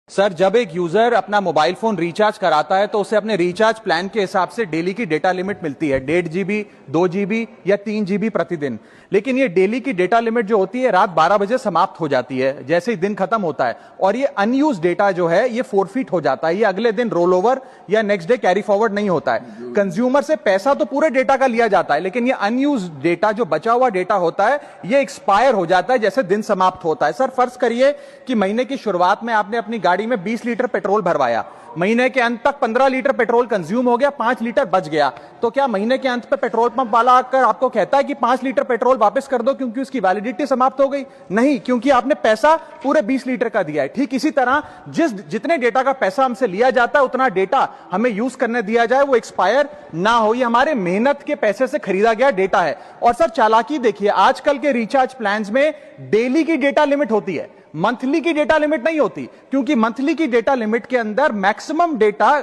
Sir, जब एक user अपना मोबाइल फोन रिचार्ज कराता है तो उसे अपने रिचार्ज प्लान के हिसाब से डेली की डेटा लिमिट मिलती है 1.5 GB, 2 GB या 3 GB प्रतिदिन। लेकिन ये डेली की डेटा लिमिट जो होती है रात 12 बजे समाप्त हो जाती है जैसे ही दिन खत्म होता है, और ये अनयूज डेटा जो है ये फोरफिट हो जाता है, ये अगले दिन रोल ओवर या नेक्स्ट डे कैरी फॉरवर्ड नहीं होता है। कंज्यूमर से पैसा तो पूरे डेटा का लिया जाता है, लेकिन ये अनयूज डेटा जो बचा हुआ डेटा होता है ये एक्सपायर हो जाता है जैसे दिन समाप्त होता है। सर, फर्ज करिए कि महीने की शुरुआत में आपने अपनी गाड़ी में 20 लीटर पेट्रोल भरवाया, महीने के अंत तक 15 लीटर पेट्रोल कंज्यूम हो गया, 5 लीटर बच गया, तो क्या महीने के अंत पे पेट्रोल पंप वाला आकर आपको कहता है कि 5 लीटर पेट्रोल वापस कर दो क्योंकि उसकी वैलिडिटी समाप्त हो गई? नहीं, क्योंकि आपने पैसा पूरे 20 लीटर का दिया है। ठीक इसी तरह जितने डेटा का पैसा हमसे लिया जाता है उतना डेटा हमें यूज करने दिया जाए, वो एक्सपायर ना हो। ये हमारे मेहनत के पैसे से खरीदा गया डेटा है। और सर, चालाकी देखिए, आजकल के रिचार्ज प्लान्स में डेली की डेटा लिमिट होती है, मंथली की डेटा लिमिट नहीं होती, क्योंकि मंथली की डेटा लिमिट के अंदर मैक्सिमम डेटा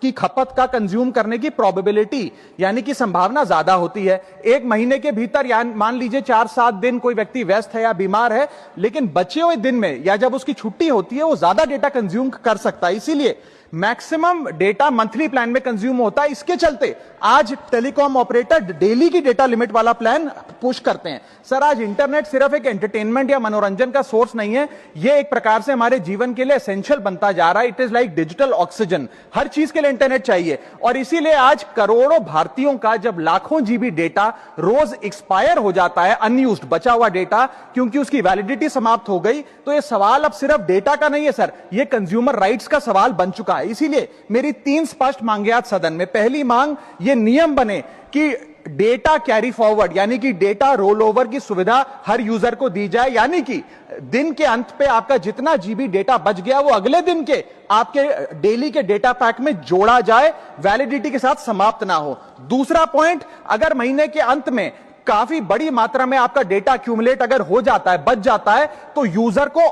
की खपत का कंज्यूम करने की प्रोबेबिलिटी यानी कि संभावना ज्यादा होती है। एक महीने के भीतर या मान लीजिए 4-7 दिन कोई व्यक्ति व्यस्त है या बीमार है, लेकिन बचे हुए दिन में या जब उसकी छुट्टी होती है वो ज्यादा डेटा कंज्यूम कर सकता है। इसीलिए मैक्सिमम डेटा मंथली प्लान में कंज्यूम होता है। इसके चलते आज टेलीकॉम ऑपरेटर डेली की डेटा लिमिट वाला प्लान पुश करते हैं। सर, आज इंटरनेट सिर्फ एक एंटरटेनमेंट या मनोरंजन का सोर्स नहीं है, यह एक प्रकार से हमारे जीवन के लिए एसेंशियल बनता जा रहा है। It is like digital oxygen. हर चीज के लिए इंटरनेट चाहिए, और इसीलिए आज करोड़ों भारतीयों का जब लाखों जीबी डेटा रोज एक्सपायर हो जाता है, अनयूज्ड बचा हुआ डेटा, क्योंकि उसकी वैलिडिटी समाप्त हो गई, तो यह सवाल अब सिर्फ डेटा का नहीं है सर, यह कंज्यूमर राइट्स का सवाल बन चुका है। इसीलिए मेरी 3 स्पष्ट मांगे आज सदन में। पहली मांग, ये नियम बने कि डेटा कैरी फॉरवर्ड यानी कि डेटा रोल ओवर की सुविधा हर यूजर को दी जाए, यानी कि दिन के अंत पे आपका जितना जीबी डेटा बच गया वो अगले दिन के आपके डेली के डेटा पैक में जोड़ा जाए, वैलिडिटी के साथ समाप्त ना हो। दूसरा पॉइंट, अगर महीने के अंत में काफी बड़ी मात्रा में आपका डेटा एक्यूमुलेट अगर हो जाता है, बच जाता है, तो यूजर को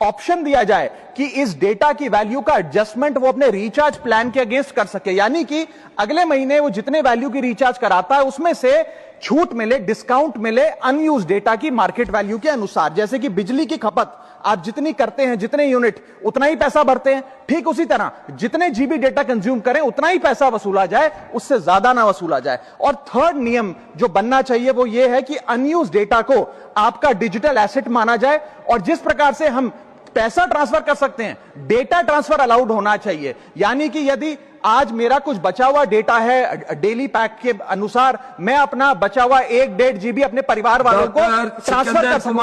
ऑप्शन दिया जाए कि इस डेटा की वैल्यू का एडजस्टमेंट वो अपने रिचार्ज प्लान के अगेंस्ट कर सके, यानी कि अगले महीने वो जितने वैल्यू की रिचार्ज कराता है उसमें से छूट मिले, डिस्काउंट मिले अनयूज डेटा की मार्केट वैल्यू के अनुसार। जैसे कि बिजली की खपत आप जितनी करते हैं, जितने यूनिट, उतना ही पैसा भरते हैं, ठीक उसी तरह जितने जीबी डेटा कंज्यूम करें उतना ही पैसा वसूला जाए, उससे ज्यादा ना वसूला जाए। और थर्ड नियम जो बनना चाहिए वो ये है कि अनयूज डेटा को आपका डिजिटल एसेट माना जाए, और जिस प्रकार से हम पैसा ट्रांसफर कर सकते हैं, डेटा ट्रांसफर अलाउड होना चाहिए। यानी कि यदि आज मेरा कुछ बचा हुआ डेटा है डेली पैक के अनुसार, मैं अपना बचा हुआ 1-1.5 GB अपने परिवार वालों को ट्रांसफर कर सकूं।